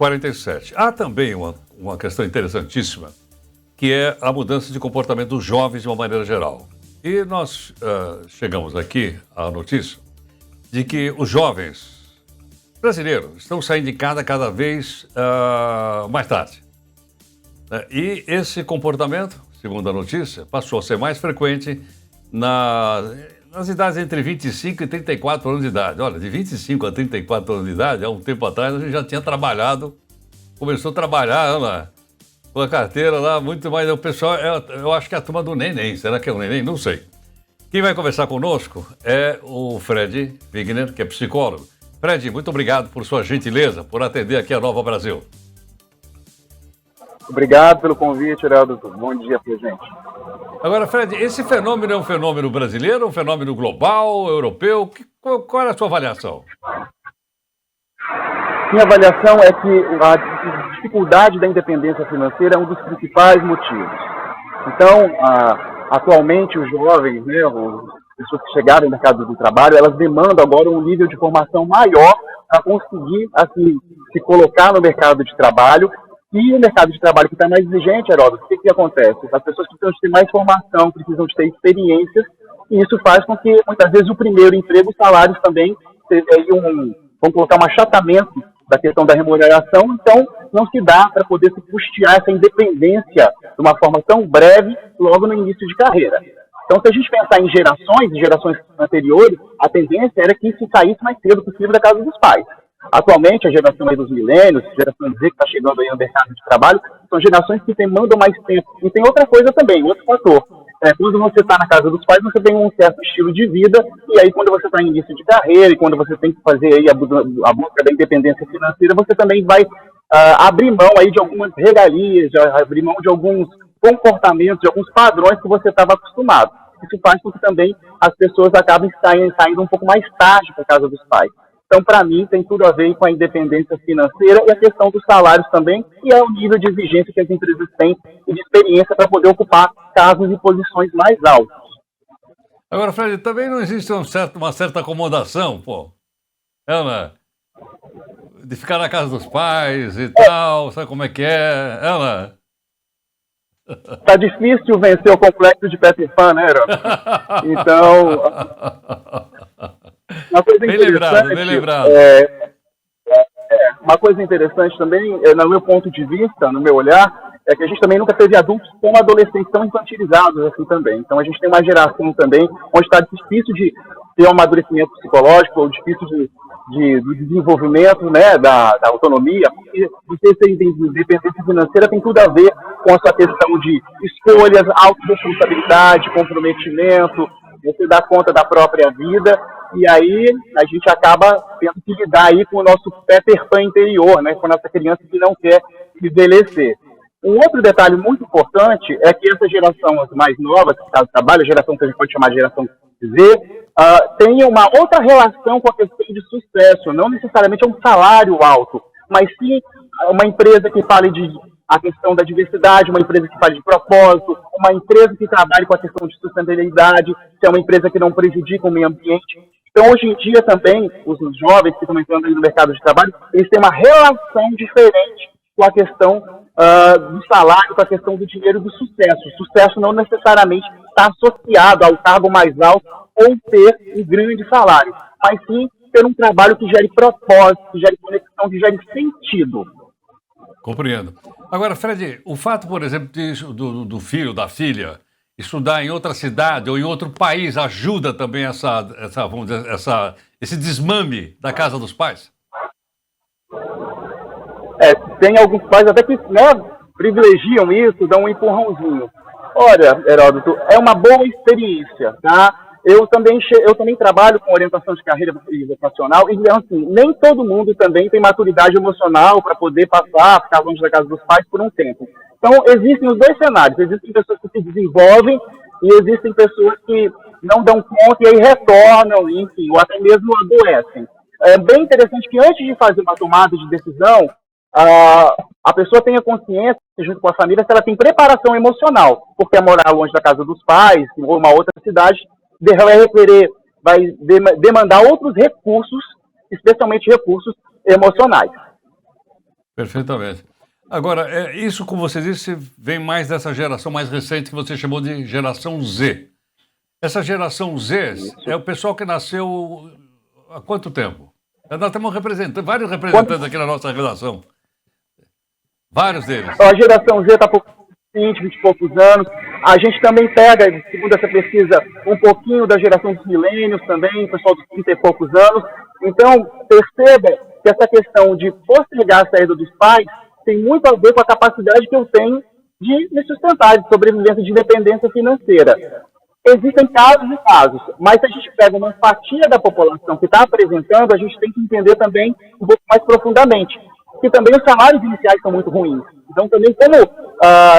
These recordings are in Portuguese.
47. Há também uma questão interessantíssima, que é a mudança de comportamento dos jovens de uma maneira geral. E nós chegamos aqui à notícia de que os jovens brasileiros estão saindo de casa cada vez mais tarde. E esse comportamento, segundo a notícia, passou a ser mais frequente nas idades entre 25 e 34 anos de idade. Olha, de 25 a 34 anos de idade, há um tempo atrás, a gente já tinha trabalhado, começou a trabalhar lá, com a carteira lá, muito mais. O pessoal, eu acho que é a turma do neném. Será que é o neném? Não sei. Quem vai conversar conosco é o Fred Wigner, que é psicólogo. Fred, muito obrigado por sua gentileza, por atender aqui a Nova Brasil. Obrigado pelo convite, Heraldo. Bom dia pra gente. Agora, Fred, esse fenômeno é um fenômeno brasileiro, um fenômeno global, europeu? Qual é a sua avaliação? Minha avaliação é que a dificuldade da independência financeira é um dos principais motivos. Então, atualmente, os jovens, né, as pessoas que chegaram no mercado do trabalho, elas demandam agora um nível de formação maior para conseguir, assim, se colocar no mercado de trabalho. E o mercado de trabalho que está mais exigente, Heródoto, o que acontece? As pessoas precisam de ter mais formação, precisam de ter experiências, e isso faz com que, muitas vezes, o primeiro emprego, os salários também, vamos colocar um achatamento da questão da remuneração, então não se dá para poder se custear essa independência de uma forma tão breve, logo no início de carreira. Então, se a gente pensar em gerações anteriores, a tendência era que isso saísse mais cedo possível da casa dos pais. Atualmente, a geração dos milênios, a geração Z que está chegando aí no mercado de trabalho, são gerações que demandam mais tempo. E tem outra coisa também, outro fator. Quando você está na casa dos pais, você tem um certo estilo de vida, e aí quando você está em início de carreira, e quando você tem que fazer aí a busca da independência financeira, você também vai abrir mão aí de algumas regalias, abrir mão de alguns comportamentos, de alguns padrões que você estava acostumado. Isso faz com que também as pessoas acabem saindo um pouco mais tarde para a casa dos pais. Então, para mim, tem tudo a ver com a independência financeira e a questão dos salários também, e é o nível de exigência que as empresas têm e de experiência para poder ocupar cargos e posições mais altos. Agora, Fred, também não existe uma certa acomodação, pô. Ela, de ficar na casa dos pais e tal, sabe como é que é? Ela... Tá difícil vencer o complexo de Peter Pan, né, Heródoto? Então... Uma coisa bem lembrado. Uma coisa interessante também, no meu ponto de vista, no meu olhar, é que a gente também nunca teve adultos como adolescentes tão infantilizados assim também. Então a gente tem uma geração também onde está difícil de ter um amadurecimento psicológico, ou difícil do desenvolvimento, né, da autonomia, porque você ter independência financeira tem tudo a ver com a sua questão de escolhas, autorresponsabilidade, comprometimento, você dá conta da própria vida. E aí a gente acaba tendo que lidar aí com o nosso Peter Pan interior, né, com a nossa criança que não quer envelhecer. Um outro detalhe muito importante é que essa geração mais nova, que está no trabalho, a geração que a gente pode chamar de geração Z, tem uma outra relação com a questão de sucesso. Não necessariamente é um salário alto, mas sim uma empresa que fale de a questão da diversidade, uma empresa que fale de propósito, uma empresa que trabalhe com a questão de sustentabilidade, que é uma empresa que não prejudica o meio ambiente. Então, hoje em dia também, os jovens que estão entrando no mercado de trabalho, eles têm uma relação diferente com a questão do salário, com a questão do dinheiro e do sucesso. O sucesso não necessariamente está associado ao cargo mais alto ou ter um grande salário, mas sim ter um trabalho que gere propósito, que gere conexão, que gere sentido. Compreendo. Agora, Fred, o fato, por exemplo, do filho, da filha, estudar em outra cidade ou em outro país ajuda também vamos dizer, esse desmame da casa dos pais? Tem alguns pais até que, né, privilegiam isso, dão um empurrãozinho. Olha, Heródoto, é uma boa experiência, tá? Eu também trabalho com orientação de carreira vocacional e, assim, nem todo mundo também tem maturidade emocional para poder ficar longe da casa dos pais por um tempo. Então, existem os dois cenários. Existem pessoas que se desenvolvem e existem pessoas que não dão conta e aí retornam, enfim, ou até mesmo adoecem. É bem interessante que antes de fazer uma tomada de decisão, a pessoa tenha consciência, junto com a família, se ela tem preparação emocional, porque morar longe da casa dos pais, ou uma outra cidade, vai demandar outros recursos, especialmente recursos emocionais. Perfeitamente. Agora, isso, como você disse, vem mais dessa geração mais recente que você chamou de geração Z. Essa geração Z é o pessoal que nasceu há quanto tempo? Nós temos vários representantes aqui na nossa redação. Vários deles. A geração Z está por 20 e poucos anos. A gente também pega, segundo essa pesquisa, um pouquinho da geração dos milênios também, o pessoal dos 30 e poucos anos. Então, perceba que essa questão de postergar a saída dos pais tem muito a ver com a capacidade que eu tenho de me sustentar, de sobrevivência, de independência financeira. Existem casos e casos, mas se a gente pega uma fatia da população que está apresentando, a gente tem que entender também um pouco mais profundamente, que também os salários iniciais são muito ruins. Então, também,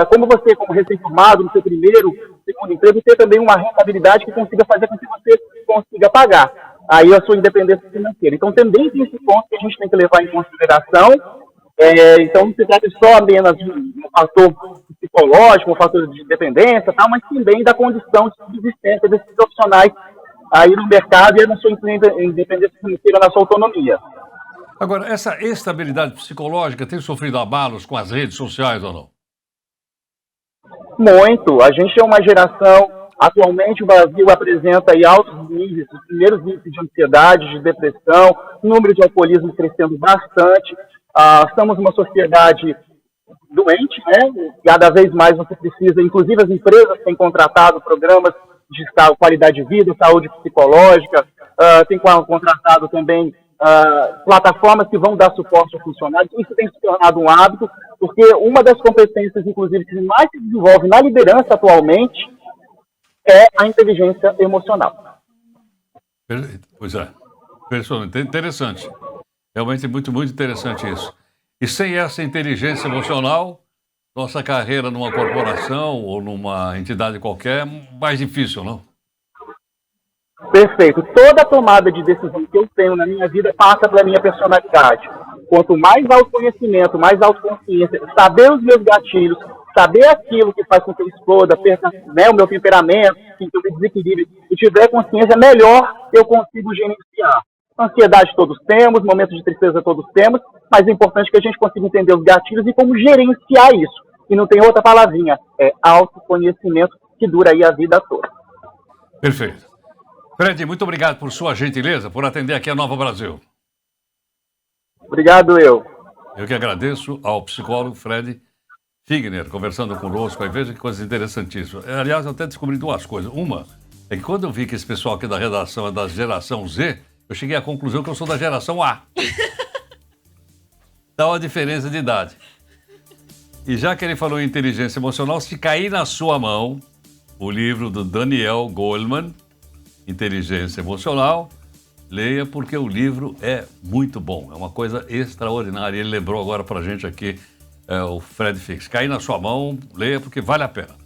como você, como recém-formado, no seu primeiro, segundo emprego, ter também uma rentabilidade que consiga fazer com que você consiga pagar aí a sua independência financeira. Então, também tem esse ponto que a gente tem que levar em consideração. Então, não se trata só apenas de um fator psicológico, um fator de dependência, tal, mas também da condição de subsistência desses profissionais aí no mercado e na sua independência financeira, na sua autonomia. Agora, essa estabilidade psicológica tem sofrido abalos com as redes sociais ou não? Muito. A gente é uma geração, atualmente o Brasil apresenta aí altos níveis, os primeiros índices de ansiedade, de depressão, número de alcoolismo crescendo bastante. Estamos numa sociedade doente, né? Cada vez mais você precisa, inclusive as empresas têm contratado programas de qualidade de vida, saúde psicológica, têm contratado também plataformas que vão dar suporte aos funcionários. Isso tem se tornado um hábito, porque uma das competências, inclusive, que mais se desenvolve na liderança atualmente é a inteligência emocional. Pois é, interessante. Realmente muito, muito interessante isso. E sem essa inteligência emocional, nossa carreira numa corporação ou numa entidade qualquer é mais difícil, não? Perfeito. Toda tomada de decisão que eu tenho na minha vida passa pela minha personalidade. Quanto mais autoconhecimento, mais autoconsciência, saber os meus gatilhos, saber aquilo que faz com que eu exploda, perca, né, o meu temperamento, que eu me desequilibre, e tiver consciência, melhor eu consigo gerenciar. Ansiedade todos temos, momentos de tristeza todos temos, mas é importante que a gente consiga entender os gatilhos e como gerenciar isso. E não tem outra palavrinha, é autoconhecimento que dura aí a vida toda. Perfeito. Fred, muito obrigado por sua gentileza, por atender aqui a Nova Brasil. Obrigado, eu. Eu que agradeço ao psicólogo Fred Figner, conversando conosco. Aí veja que coisa interessantíssima. Aliás, eu até descobri duas coisas. Uma é que quando eu vi que esse pessoal aqui da redação é da geração Z, eu cheguei à conclusão que eu sou da geração A. Dá uma diferença de idade. E já que ele falou em inteligência emocional, se cair na sua mão o livro do Daniel Goleman, Inteligência Emocional, leia, porque o livro é muito bom. É uma coisa extraordinária. Ele lembrou agora pra gente aqui, o Fred Fix. Cair na sua mão, leia, porque vale a pena.